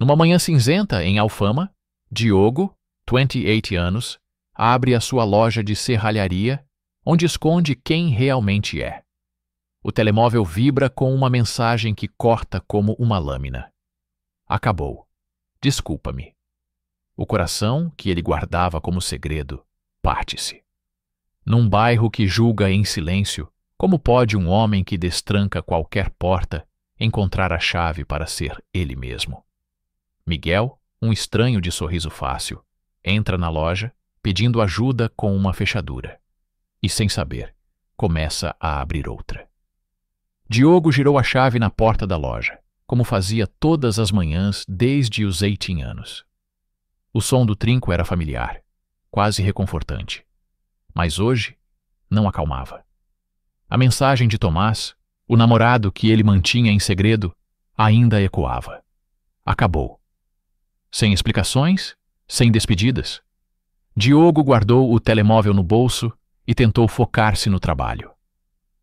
Numa manhã cinzenta em Alfama, Diogo, 28 anos, abre a sua loja de serralharia, onde esconde quem realmente é. O telemóvel vibra com uma mensagem que corta como uma lâmina. Acabou. Desculpa-me. O coração, que ele guardava como segredo, parte-se. Num bairro que julga em silêncio, como pode um homem que destranca qualquer porta encontrar a chave para ser ele mesmo? Miguel, um estranho de sorriso fácil, entra na loja pedindo ajuda com uma fechadura. E, sem saber, começa a abrir outra. Diogo girou a chave na porta da loja, como fazia todas as manhãs desde os 18 anos. O som do trinco era familiar, quase reconfortante. Mas hoje não acalmava. A mensagem de Tomás, o namorado que ele mantinha em segredo, ainda ecoava. Acabou. Sem explicações, sem despedidas. Diogo guardou o telemóvel no bolso e tentou focar-se no trabalho.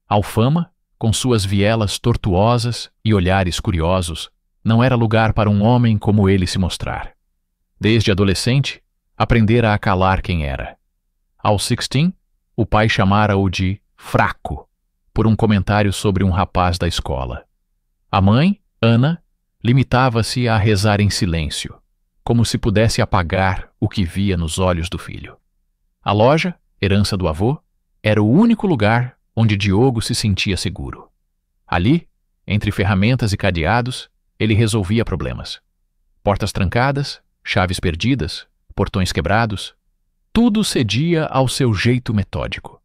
Alfama, com suas vielas tortuosas e olhares curiosos, não era lugar para um homem como ele se mostrar. Desde adolescente, aprendera a calar quem era. Aos 16, o pai chamara-o de fraco, por um comentário sobre um rapaz da escola. A mãe, Ana, limitava-se a rezar em silêncio, como se pudesse apagar o que via nos olhos do filho. A loja, herança do avô, era o único lugar onde Diogo se sentia seguro. Ali, entre ferramentas e cadeados, ele resolvia problemas. Portas trancadas, chaves perdidas, portões quebrados, tudo cedia ao seu jeito metódico.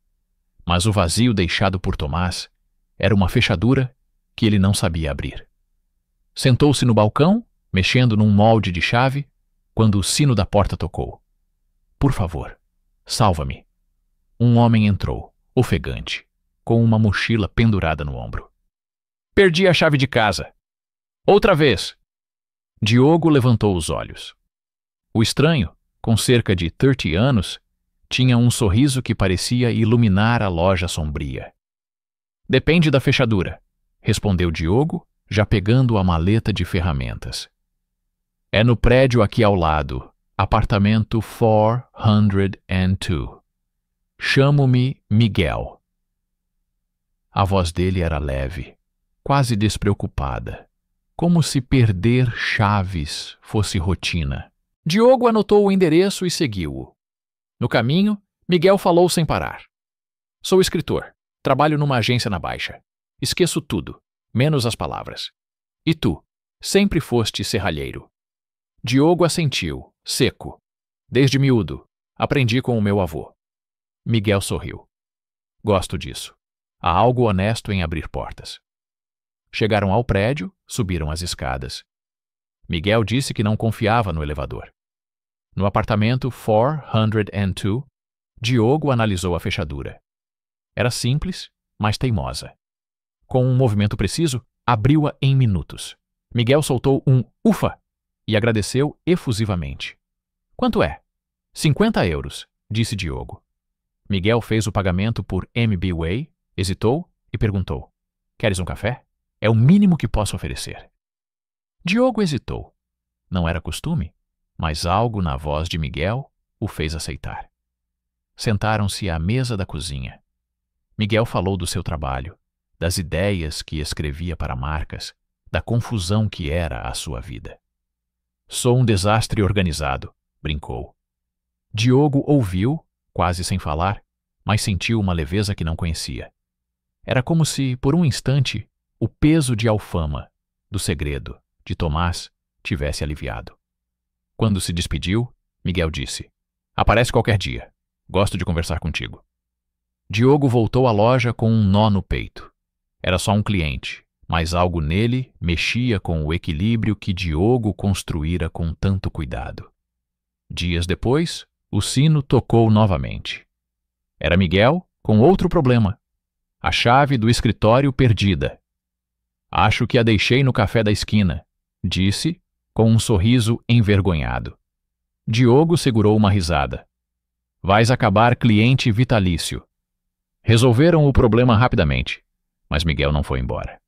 Mas o vazio deixado por Tomás era uma fechadura que ele não sabia abrir. Sentou-se no balcão, mexendo num molde de chave, quando o sino da porta tocou. Por favor, salva-me. Um homem entrou, ofegante, com uma mochila pendurada no ombro. Perdi a chave de casa. Outra vez. Diogo levantou os olhos. O estranho, com cerca de 30 anos, tinha um sorriso que parecia iluminar a loja sombria. Depende da fechadura, respondeu Diogo, já pegando a maleta de ferramentas. É no prédio aqui ao lado, apartamento 402. Chamo-me Miguel. A voz dele era leve, quase despreocupada, como se perder chaves fosse rotina. Diogo anotou o endereço e seguiu-o. No caminho, Miguel falou sem parar. Sou escritor, trabalho numa agência na Baixa. Esqueço tudo, menos as palavras. E tu, sempre foste serralheiro. Diogo assentiu, seco. Desde miúdo, aprendi com o meu avô. Miguel sorriu. Gosto disso. Há algo honesto em abrir portas. Chegaram ao prédio, subiram as escadas. Miguel disse que não confiava no elevador. No apartamento 402, Diogo analisou a fechadura. Era simples, mas teimosa. Com um movimento preciso, abriu-a em minutos. Miguel soltou um ufa e agradeceu efusivamente. Quanto é? 50 euros, disse Diogo. Miguel fez o pagamento por MBWay, hesitou e perguntou. Queres um café? É o mínimo que posso oferecer. Diogo hesitou. Não era costume, mas algo na voz de Miguel o fez aceitar. Sentaram-se à mesa da cozinha. Miguel falou do seu trabalho, das ideias que escrevia para marcas, da confusão que era a sua vida. Sou um desastre organizado, brincou. Diogo ouviu, quase sem falar, mas sentiu uma leveza que não conhecia. Era como se, por um instante, o peso de Alfama, do segredo, de Tomás, tivesse aliviado. Quando se despediu, Miguel disse, aparece qualquer dia. Gosto de conversar contigo. Diogo voltou à loja com um nó no peito. Era só um cliente, mas algo nele mexia com o equilíbrio que Diogo construíra com tanto cuidado. Dias depois, o sino tocou novamente. Era Miguel com outro problema. A chave do escritório perdida. Acho que a deixei no café da esquina, disse, com um sorriso envergonhado. Diogo segurou uma risada. Vais acabar cliente vitalício. Resolveram o problema rapidamente, mas Miguel não foi embora.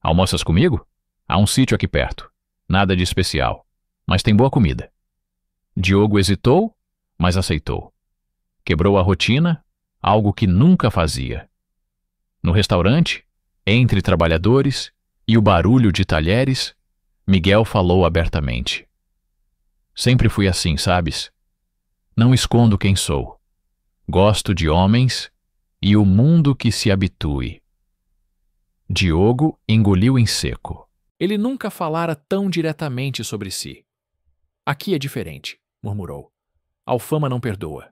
Almoças comigo? Há um sítio aqui perto. Nada de especial, mas tem boa comida. Diogo hesitou, mas aceitou. Quebrou a rotina, algo que nunca fazia. No restaurante, entre trabalhadores e o barulho de talheres, Miguel falou abertamente. Sempre fui assim, sabes? Não escondo quem sou. Gosto de homens e o mundo que se habitue. Diogo engoliu em seco. Ele nunca falara tão diretamente sobre si. Aqui é diferente, murmurou. Alfama não perdoa.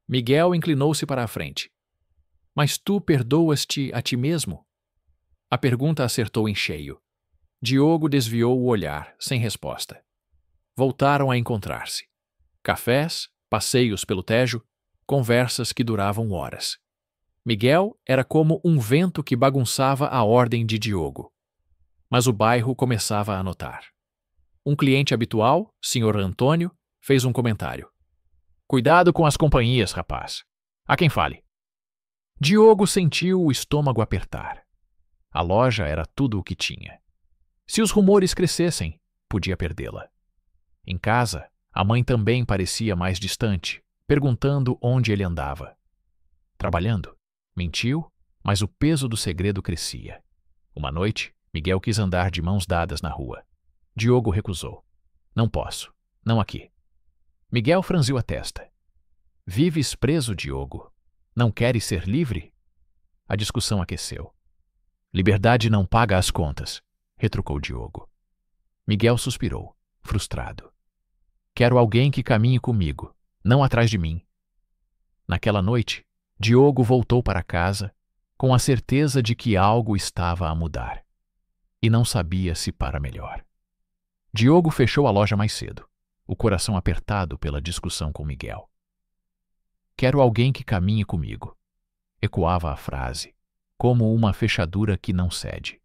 Miguel inclinou-se para a frente. Mas tu perdoas-te a ti mesmo? A pergunta acertou em cheio. Diogo desviou o olhar, sem resposta. Voltaram a encontrar-se. Cafés, passeios pelo Tejo, conversas que duravam horas. Miguel era como um vento que bagunçava a ordem de Diogo. Mas o bairro começava a notar. Um cliente habitual, Sr. Antônio, fez um comentário. Cuidado com as companhias, rapaz. Há quem fale. Diogo sentiu o estômago apertar. A loja era tudo o que tinha. Se os rumores crescessem, podia perdê-la. Em casa, a mãe também parecia mais distante, perguntando onde ele andava. Trabalhando. Mentiu, mas o peso do segredo crescia. Uma noite, Miguel quis andar de mãos dadas na rua. Diogo recusou. Não posso. Não aqui. Miguel franziu a testa. Vives preso, Diogo. Não queres ser livre? A discussão aqueceu. Liberdade não paga as contas, retrucou Diogo. Miguel suspirou, frustrado. Quero alguém que caminhe comigo, não atrás de mim. Naquela noite, Diogo voltou para casa com a certeza de que algo estava a mudar. E não sabia se para melhor. Diogo fechou a loja mais cedo, o coração apertado pela discussão com Miguel. Quero alguém que caminhe comigo. Ecoava a frase, como uma fechadura que não cede.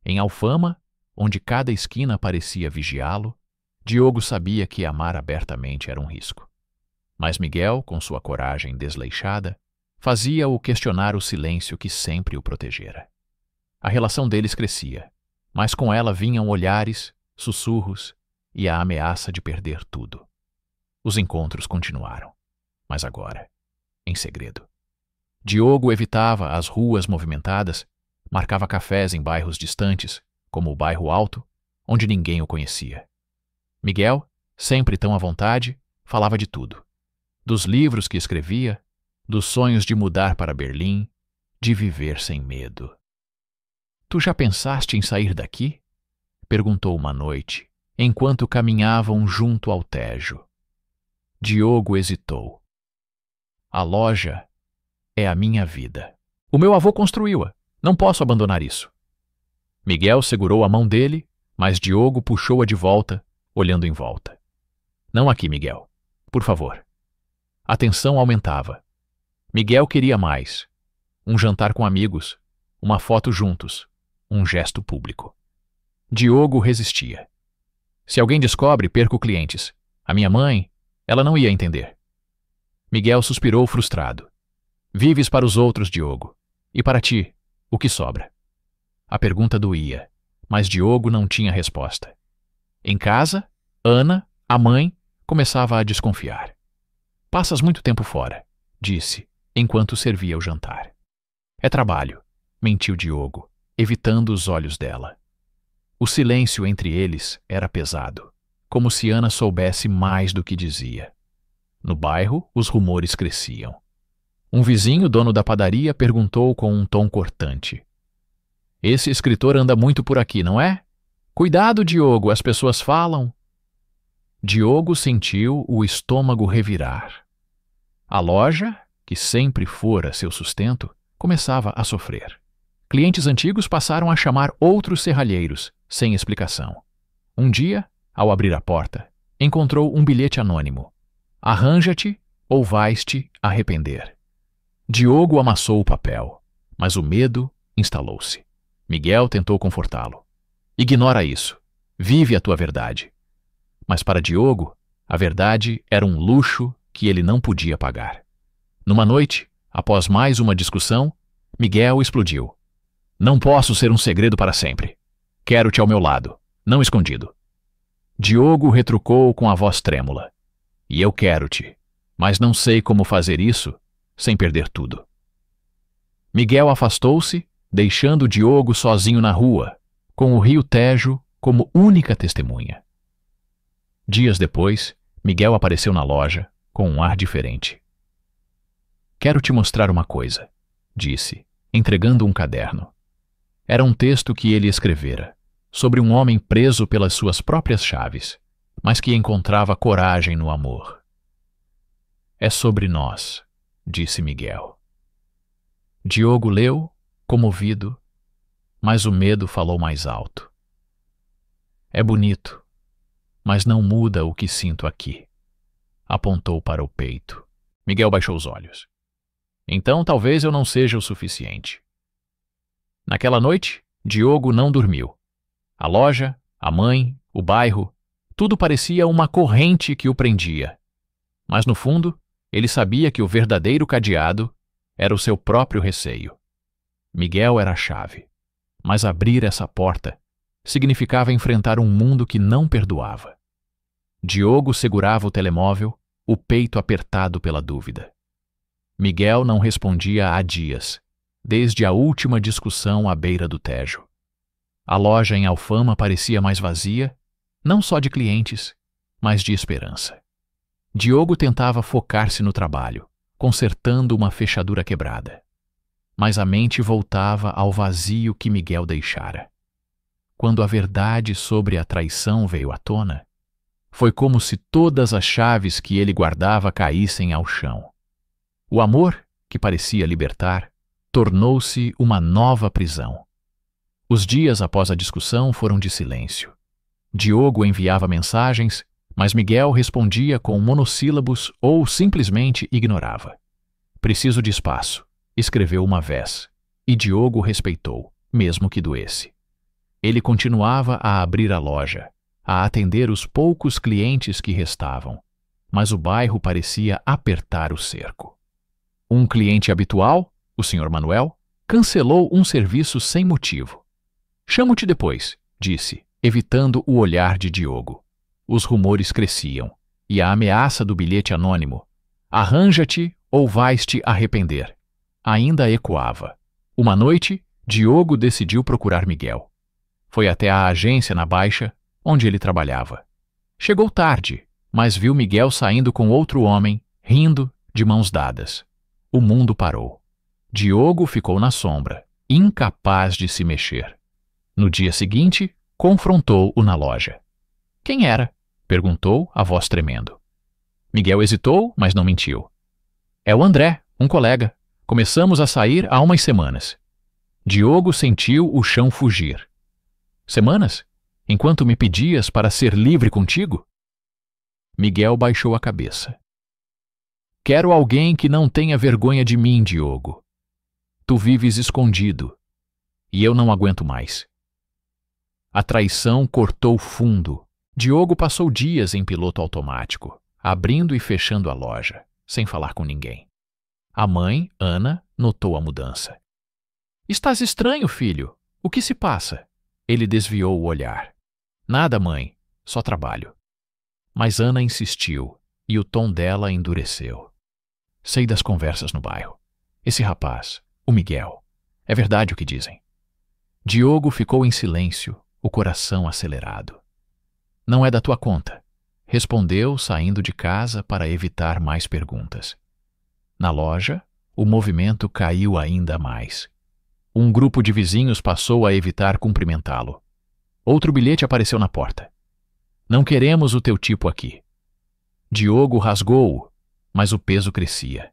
Em Alfama, onde cada esquina parecia vigiá-lo, Diogo sabia que amar abertamente era um risco. Mas Miguel, com sua coragem desleixada, fazia-o questionar o silêncio que sempre o protegera. A relação deles crescia, mas com ela vinham olhares, sussurros e a ameaça de perder tudo. Os encontros continuaram, mas agora, em segredo. Diogo evitava as ruas movimentadas, marcava cafés em bairros distantes, como o Bairro Alto, onde ninguém o conhecia. Miguel, sempre tão à vontade, falava de tudo. Dos livros que escrevia, dos sonhos de mudar para Berlim, de viver sem medo. Tu já pensaste em sair daqui? Perguntou uma noite, enquanto caminhavam junto ao Tejo. Diogo hesitou. A loja é a minha vida. O meu avô construiu-a. Não posso abandonar isso. Miguel segurou a mão dele, mas Diogo puxou-a de volta, olhando em volta. Não aqui, Miguel. Por favor. A tensão aumentava. Miguel queria mais. Um jantar com amigos, uma foto juntos, um gesto público. Diogo resistia. Se alguém descobre, perco clientes. A minha mãe, ela não ia entender. Miguel suspirou frustrado. Vives para os outros, Diogo. E para ti, o que sobra? A pergunta doía, mas Diogo não tinha resposta. Em casa, Ana, a mãe, começava a desconfiar. Passas muito tempo fora, disse, enquanto servia o jantar. É trabalho, mentiu Diogo, evitando os olhos dela. O silêncio entre eles era pesado, como se Ana soubesse mais do que dizia. No bairro, os rumores cresciam. Um vizinho, dono da padaria, perguntou com um tom cortante. Esse escritor anda muito por aqui, não é? Cuidado, Diogo, as pessoas falam. Diogo sentiu o estômago revirar. A loja, que sempre fora seu sustento, começava a sofrer. Clientes antigos passaram a chamar outros serralheiros, sem explicação. Um dia, ao abrir a porta, encontrou um bilhete anônimo. Arranja-te ou vais-te arrepender. Diogo amassou o papel, mas o medo instalou-se. Miguel tentou confortá-lo. Ignora isso. Vive a tua verdade. Mas para Diogo, a verdade era um luxo que ele não podia pagar. Numa noite, após mais uma discussão, Miguel explodiu. Não posso ser um segredo para sempre. Quero-te ao meu lado. não escondido. Diogo retrucou com a voz trêmula. E eu quero-te, mas não sei como fazer isso sem perder tudo. Miguel afastou-se, deixando Diogo sozinho na rua, com o rio Tejo como única testemunha. Dias depois, Miguel apareceu na loja, com um ar diferente. Quero te mostrar uma coisa, disse, entregando um caderno. Era um texto que ele escrevera, sobre um homem preso pelas suas próprias chaves, mas que encontrava coragem no amor. É sobre nós, disse Miguel. Diogo leu, comovido, mas o medo falou mais alto. É bonito, mas não muda o que sinto aqui. Apontou para o peito. Miguel baixou os olhos. Então talvez eu não seja o suficiente. Naquela noite, Diogo não dormiu. A loja, a mãe, o bairro, tudo parecia uma corrente que o prendia. Mas no fundo, ele sabia que o verdadeiro cadeado era o seu próprio receio. Miguel era a chave, mas abrir essa porta significava enfrentar um mundo que não perdoava. Diogo segurava o telemóvel, o peito apertado pela dúvida. Miguel não respondia há dias, desde a última discussão à beira do Tejo. A loja em Alfama parecia mais vazia, não só de clientes, mas de esperança. Diogo tentava focar-se no trabalho, consertando uma fechadura quebrada. Mas a mente voltava ao vazio que Miguel deixara. Quando a verdade sobre a traição veio à tona, foi como se todas as chaves que ele guardava caíssem ao chão. O amor, que parecia libertar, tornou-se uma nova prisão. Os dias após a discussão foram de silêncio. Diogo enviava mensagens, mas Miguel respondia com monossílabos ou simplesmente ignorava. Preciso de espaço, escreveu uma vez, e Diogo respeitou, mesmo que doesse. Ele continuava a abrir a loja, a atender os poucos clientes que restavam, mas o bairro parecia apertar o cerco. Um cliente habitual, o Sr. Manuel, cancelou um serviço sem motivo. Chamo-te depois, disse, evitando o olhar de Diogo. Os rumores cresciam, e a ameaça do bilhete anônimo, arranja-te ou vais-te arrepender, ainda ecoava. Uma noite, Diogo decidiu procurar Miguel. Foi até a agência na Baixa, onde ele trabalhava. Chegou tarde, mas viu Miguel saindo com outro homem, rindo, de mãos dadas. O mundo parou. Diogo ficou na sombra, incapaz de se mexer. No dia seguinte, confrontou-o na loja. Quem era? Perguntou, a voz tremendo. Miguel hesitou, mas não mentiu. É o André, um colega. Começamos a sair há umas semanas. Diogo sentiu o chão fugir. Semanas? Enquanto me pedias para ser livre contigo? Miguel baixou a cabeça. Quero alguém que não tenha vergonha de mim, Diogo. Tu vives escondido, e eu não aguento mais. A traição cortou fundo. Diogo passou dias em piloto automático, abrindo e fechando a loja, sem falar com ninguém. A mãe, Ana, notou a mudança. Estás estranho, filho. O que se passa? Ele desviou o olhar. Nada, mãe. Só trabalho. Mas Ana insistiu, e o tom dela endureceu. Sei das conversas no bairro. Esse rapaz, o Miguel. É verdade o que dizem. Diogo ficou em silêncio, o coração acelerado. Não é da tua conta, respondeu, saindo de casa para evitar mais perguntas. Na loja, o movimento caiu ainda mais. Um grupo de vizinhos passou a evitar cumprimentá-lo. Outro bilhete apareceu na porta. Não queremos o teu tipo aqui. Diogo rasgou-o, mas o peso crescia.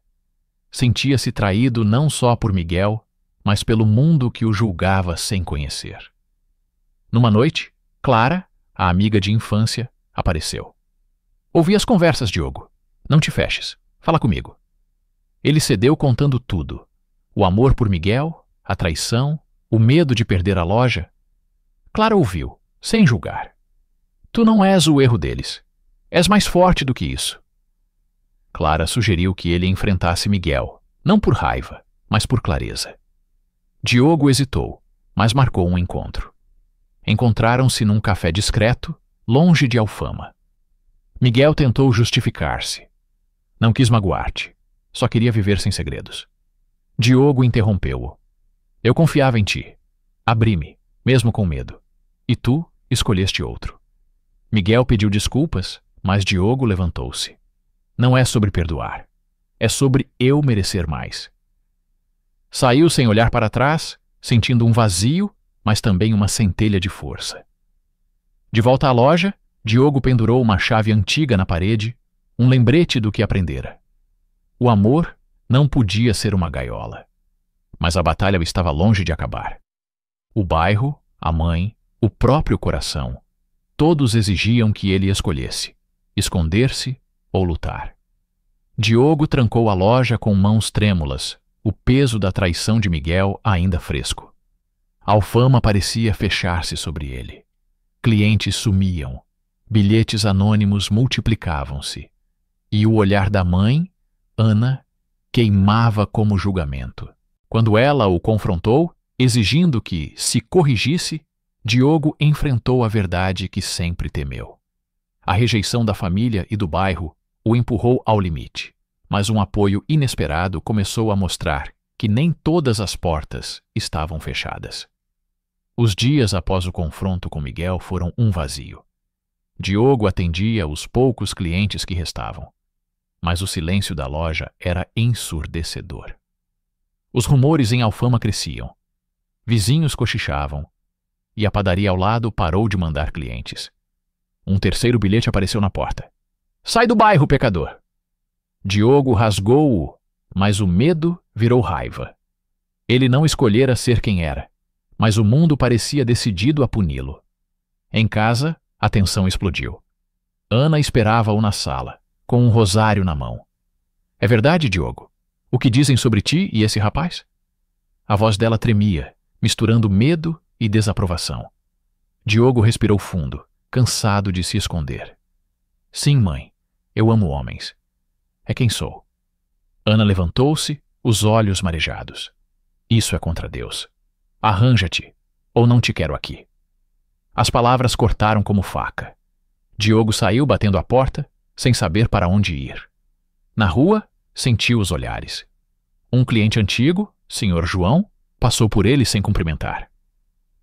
Sentia-se traído não só por Miguel, mas pelo mundo que o julgava sem conhecer. Numa noite, Clara, a amiga de infância, apareceu. Ouvi as conversas, Diogo. Não te feches. Fala comigo. Ele cedeu contando tudo. O amor por Miguel, a traição, o medo de perder a loja. Clara ouviu, sem julgar. Tu não és o erro deles. És mais forte do que isso. Clara sugeriu que ele enfrentasse Miguel, não por raiva, mas por clareza. Diogo hesitou, mas marcou um encontro. Encontraram-se num café discreto, longe de Alfama. Miguel tentou justificar-se. Não quis magoar-te. Só queria viver sem segredos. Diogo interrompeu-o. Eu confiava em ti. Abri-me, mesmo com medo. E tu escolheste outro. Miguel pediu desculpas, mas Diogo levantou-se. Não é sobre perdoar. É sobre eu merecer mais. Saiu sem olhar para trás, sentindo um vazio, mas também uma centelha de força. De volta à loja, Diogo pendurou uma chave antiga na parede, um lembrete do que aprendera. O amor não podia ser uma gaiola. Mas a batalha estava longe de acabar. O bairro, a mãe, o próprio coração, todos exigiam que ele escolhesse, esconder-se ou lutar. Diogo trancou a loja com mãos trêmulas, o peso da traição de Miguel ainda fresco. Alfama parecia fechar-se sobre ele. Clientes sumiam, bilhetes anônimos multiplicavam-se, e o olhar da mãe, Ana, queimava como julgamento. Quando ela o confrontou, exigindo que se corrigisse, Diogo enfrentou a verdade que sempre temeu. A rejeição da família e do bairro o empurrou ao limite, mas um apoio inesperado começou a mostrar que nem todas as portas estavam fechadas. Os dias após o confronto com Miguel foram um vazio. Diogo atendia os poucos clientes que restavam, mas o silêncio da loja era ensurdecedor. Os rumores em Alfama cresciam. Vizinhos cochichavam, e a padaria ao lado parou de mandar clientes. Um terceiro bilhete apareceu na porta. Sai do bairro, pecador! Diogo rasgou-o, mas o medo virou raiva. Ele não escolhera ser quem era, mas o mundo parecia decidido a puni-lo. Em casa, a tensão explodiu. Ana esperava-o na sala, com um rosário na mão. É verdade, Diogo? O que dizem sobre ti e esse rapaz? A voz dela tremia, misturando medo e desaprovação. Diogo respirou fundo, cansado de se esconder. Sim, mãe, eu amo homens. É quem sou. Ana levantou-se, os olhos marejados. Isso é contra Deus. Arranja-te, ou não te quero aqui. As palavras cortaram como faca. Diogo saiu batendo a porta, sem saber para onde ir. Na rua, sentiu os olhares. Um cliente antigo, Sr. João, passou por ele sem cumprimentar.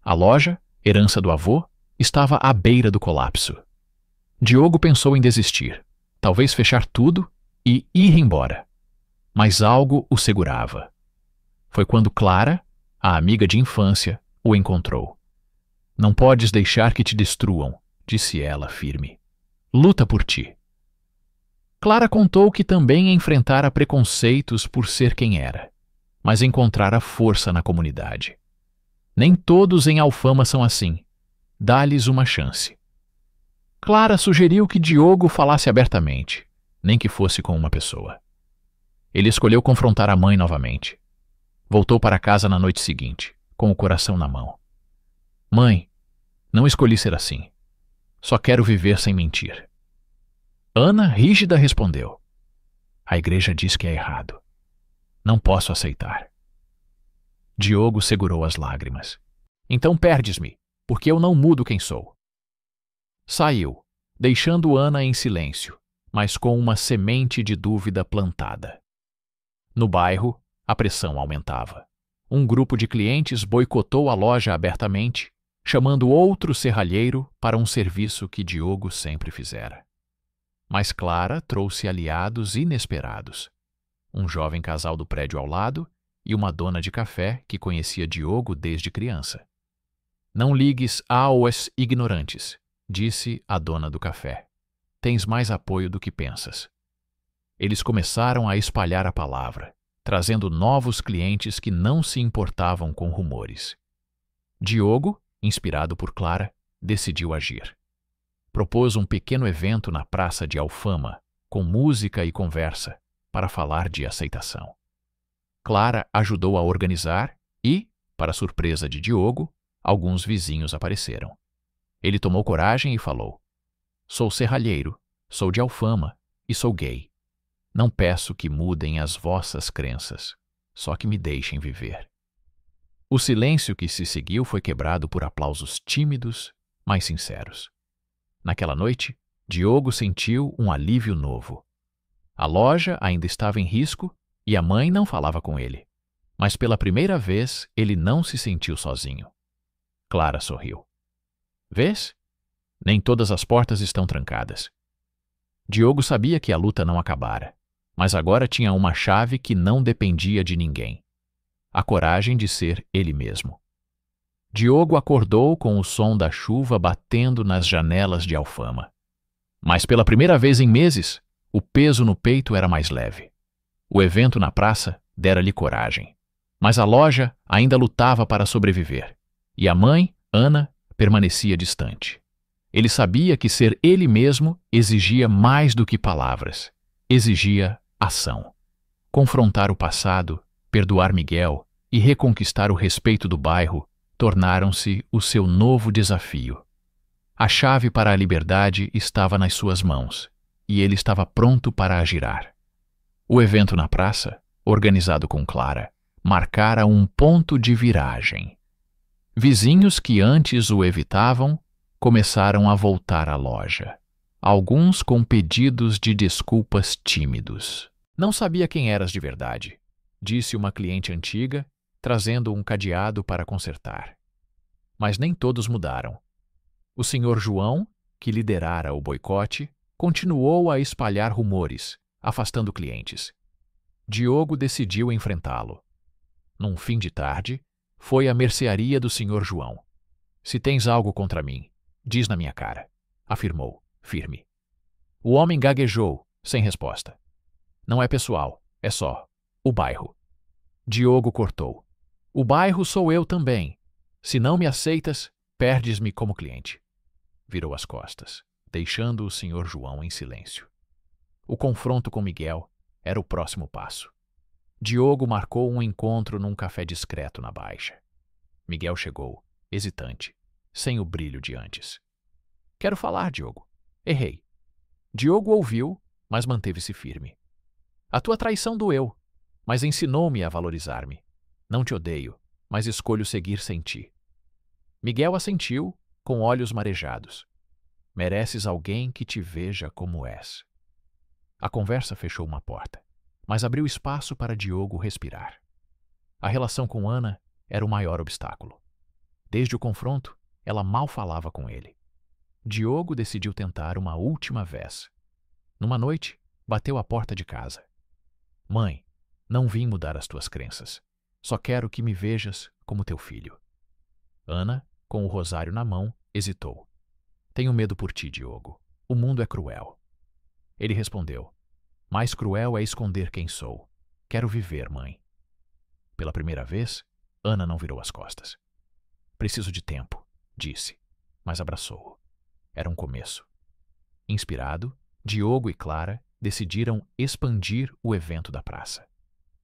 A loja, herança do avô, estava à beira do colapso. Diogo pensou em desistir, talvez fechar tudo e ir embora. Mas algo o segurava. Foi quando Clara, a amiga de infância, o encontrou. Não podes deixar que te destruam, disse ela firme. Luta por ti. Clara contou que também enfrentara preconceitos por ser quem era, mas encontrara força na comunidade. Nem todos em Alfama são assim. Dá-lhes uma chance. Clara sugeriu que Diogo falasse abertamente, nem que fosse com uma pessoa. Ele escolheu confrontar a mãe novamente. Voltou para casa na noite seguinte, com o coração na mão. Mãe, não escolhi ser assim. Só quero viver sem mentir. Ana, rígida, respondeu. A igreja diz que é errado. Não posso aceitar. Diogo segurou as lágrimas. Então perdes-me, porque eu não mudo quem sou. Saiu, deixando Ana em silêncio, mas com uma semente de dúvida plantada. No bairro, a pressão aumentava. Um grupo de clientes boicotou a loja abertamente, chamando outro serralheiro para um serviço que Diogo sempre fizera. Mas Clara trouxe aliados inesperados. Um jovem casal do prédio ao lado e uma dona de café que conhecia Diogo desde criança. Não ligues aos ignorantes, disse a dona do café. Tens mais apoio do que pensas. Eles começaram a espalhar a palavra, trazendo novos clientes que não se importavam com rumores. Diogo, inspirado por Clara, decidiu agir. Propôs um pequeno evento na praça de Alfama, com música e conversa, para falar de aceitação. Clara ajudou a organizar e, para surpresa de Diogo, alguns vizinhos apareceram. Ele tomou coragem e falou: Sou serralheiro, sou de Alfama e sou gay. Não peço que mudem as vossas crenças, só que me deixem viver. O silêncio que se seguiu foi quebrado por aplausos tímidos, mas sinceros. Naquela noite, Diogo sentiu um alívio novo. A loja ainda estava em risco e a mãe não falava com ele. Mas pela primeira vez ele não se sentiu sozinho. Clara sorriu. Vês? Nem todas as portas estão trancadas. Diogo sabia que a luta não acabara, mas agora tinha uma chave que não dependia de ninguém. A coragem de ser ele mesmo. Diogo acordou com o som da chuva batendo nas janelas de Alfama. Mas pela primeira vez em meses, o peso no peito era mais leve. O evento na praça dera-lhe coragem. Mas a loja ainda lutava para sobreviver. E a mãe, Ana, permanecia distante. Ele sabia que ser ele mesmo exigia mais do que palavras. Exigia ação. Confrontar o passado, perdoar Miguel e reconquistar o respeito do bairro tornaram-se o seu novo desafio. A chave para a liberdade estava nas suas mãos, e ele estava pronto para a girar. O evento na praça, organizado com Clara, marcara um ponto de viragem. Vizinhos que antes o evitavam começaram a voltar à loja, alguns com pedidos de desculpas tímidos. Não sabia quem eras de verdade, disse uma cliente antiga, trazendo um cadeado para consertar. Mas nem todos mudaram. O senhor João, que liderara o boicote, continuou a espalhar rumores, afastando clientes. Diogo decidiu enfrentá-lo. Num fim de tarde, foi à mercearia do senhor João. Se tens algo contra mim, diz na minha cara, afirmou, firme. O homem gaguejou, sem resposta. Não é pessoal, é só o bairro. Diogo cortou. O bairro sou eu também. Se não me aceitas, perdes-me como cliente. Virou as costas, deixando o senhor João em silêncio. O confronto com Miguel era o próximo passo. Diogo marcou um encontro num café discreto na Baixa. Miguel chegou, hesitante, sem o brilho de antes. Quero falar, Diogo. Errei. Diogo ouviu, mas manteve-se firme. A tua traição doeu, mas ensinou-me a valorizar-me. Não te odeio, mas escolho seguir sem ti. Miguel assentiu, com olhos marejados. Mereces alguém que te veja como és. A conversa fechou uma porta, mas abriu espaço para Diogo respirar. A relação com Ana era o maior obstáculo. Desde o confronto, ela mal falava com ele. Diogo decidiu tentar uma última vez. Numa noite, bateu à porta de casa. Mãe, não vim mudar as tuas crenças. Só quero que me vejas como teu filho. Ana, com o rosário na mão, hesitou. Tenho medo por ti, Diogo. O mundo é cruel. Ele respondeu. Mais cruel é esconder quem sou. Quero viver, mãe. Pela primeira vez, Ana não virou as costas. Preciso de tempo, disse, mas abraçou-o. Era um começo. Inspirado, Diogo e Clara decidiram expandir o evento da praça.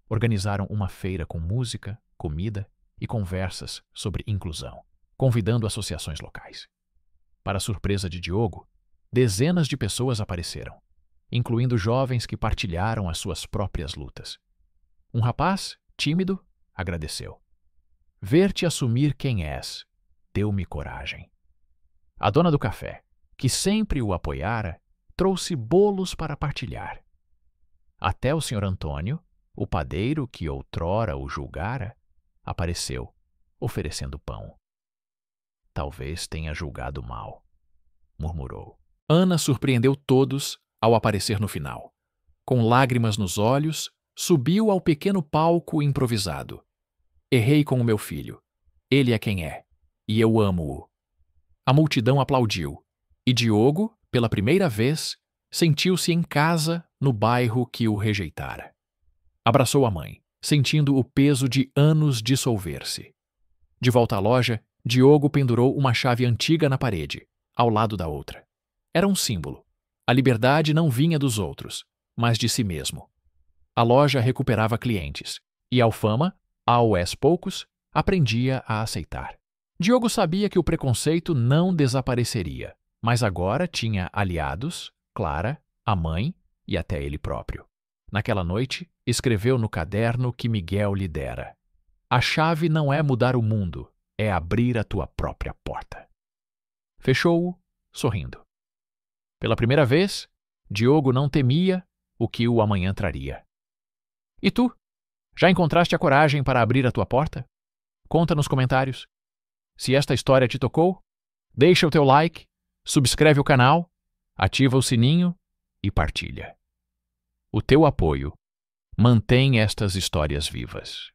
Organizaram uma feira com música, comida e conversas sobre inclusão, convidando associações locais. Para a surpresa de Diogo, dezenas de pessoas apareceram, incluindo jovens que partilharam as suas próprias lutas. Um rapaz, tímido, agradeceu. Ver-te assumir quem és deu-me coragem. A dona do café, que sempre o apoiara, trouxe bolos para partilhar. Até o senhor Antônio, o padeiro que outrora o julgara, apareceu, oferecendo pão. Talvez tenha julgado mal, murmurou. Ana surpreendeu todos ao aparecer no final. Com lágrimas nos olhos, subiu ao pequeno palco improvisado. Errei com o meu filho. Ele é quem é, e eu amo-o. A multidão aplaudiu, e Diogo, pela primeira vez, sentiu-se em casa no bairro que o rejeitara. Abraçou a mãe, sentindo o peso de anos dissolver-se. De volta à loja, Diogo pendurou uma chave antiga na parede, ao lado da outra. Era um símbolo. A liberdade não vinha dos outros, mas de si mesmo. A loja recuperava clientes, e Alfama, aos poucos, aprendia a aceitar. Diogo sabia que o preconceito não desapareceria, mas agora tinha aliados, Clara, a mãe e até ele próprio. Naquela noite, escreveu no caderno que Miguel lhe dera. A chave não é mudar o mundo, é abrir a tua própria porta. Fechou-o, sorrindo. Pela primeira vez, Diogo não temia o que o amanhã traria. E tu? Já encontraste a coragem para abrir a tua porta? Conta nos comentários. Se esta história te tocou, deixa o teu like, subscreve o canal, ativa o sininho e partilha. O teu apoio mantém estas histórias vivas.